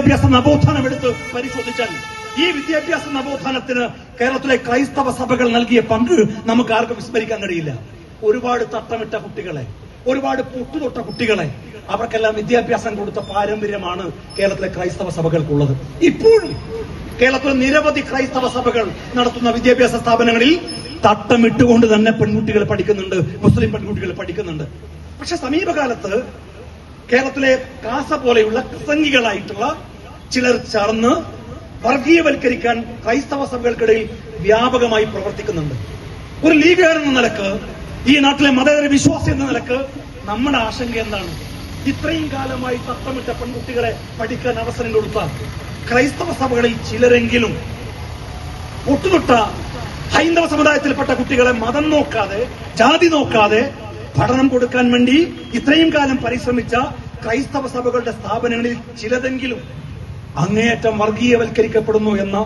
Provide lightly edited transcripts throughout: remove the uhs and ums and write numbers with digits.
വിദ്യാഭ്യാസ നവോത്ഥാനം എടുത്ത് പരിശോധിച്ചാൽ ഈ വിദ്യാഭ്യാസ നവോത്ഥാനത്തിന് കേരളത്തിലെ ക്രൈസ്തവ സഭകൾ നൽകിയ പങ്ക് നമുക്ക് ആർക്കും വിസ്മരിക്കാൻ കഴിയില്ല. ഒരുപാട് തട്ടമിട്ട കുട്ടികളെ, ഒരുപാട് പൊട്ടുതൊട്ട കുട്ടികളെ, അവർക്കെല്ലാം വിദ്യാഭ്യാസം കൊടുത്ത പാരമ്പര്യമാണ് കേരളത്തിലെ ക്രൈസ്തവ സഭകൾക്കുള്ളത്. ഇപ്പോഴും കേരളത്തിലെ നിരവധി ക്രൈസ്തവ സഭകൾ നടത്തുന്ന വിദ്യാഭ്യാസ സ്ഥാപനങ്ങളിൽ തട്ടമിട്ടുകൊണ്ട് തന്നെ പെൺകുട്ടികൾ പഠിക്കുന്നുണ്ട്, മുസ്ലിം പെൺകുട്ടികൾ പഠിക്കുന്നുണ്ട്. പക്ഷെ സമീപകാലത്ത് കേരളത്തിലെ കാസ പോലെയുള്ള പ്രസംഗികളായിട്ടുള്ള ചിലർ ചേർന്ന് വർഗീയവൽക്കരിക്കാൻ ക്രൈസ്തവ സഭകൾക്കിടയിൽ വ്യാപകമായി പ്രവർത്തിക്കുന്നുണ്ട്. ഒരു ലീഗുകാരൻ എന്ന നിലക്ക്, ഈ നാട്ടിലെ മതേതര വിശ്വാസി എന്ന നിലക്ക് നമ്മുടെ ആശങ്ക എന്താണ്? ഇത്രയും കാലമായി തട്ടമിട്ട പെൺകുട്ടികളെ പഠിക്കാൻ അവസരം കൊടുത്ത ക്രൈസ്തവ സഭകളിൽ ചിലരെങ്കിലും ഒട്ടുതൊട്ട ഹൈന്ദവ സമുദായത്തിൽപ്പെട്ട കുട്ടികളെ മതം നോക്കാതെ, ജാതി നോക്കാതെ പഠനം കൊടുക്കാൻ വേണ്ടി ഇത്രയും കാലം പരിശ്രമിച്ച ക്രൈസ്തവ സഭകളുടെ സ്ഥാപനങ്ങളിൽ ചിലതെങ്കിലും അങ്ങേയറ്റം വർഗീയവൽക്കരിക്കപ്പെടുന്നു എന്ന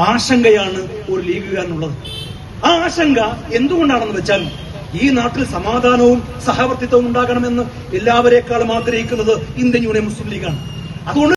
ആശങ്കയാണ് ഒരു ലീഗുകാരനുള്ളത്. ആ ആശങ്ക എന്തുകൊണ്ടാണെന്ന് വെച്ചാൽ, ഈ നാട്ടിൽ സമാധാനവും സഹവർത്തിത്വവും ഉണ്ടാകണമെന്ന് എല്ലാവരെക്കാളും ആഗ്രഹിക്കുന്നത് ഇന്ത്യൻ യൂണിയൻ മുസ്ലിം ലീഗാണ്. അതുകൊണ്ട്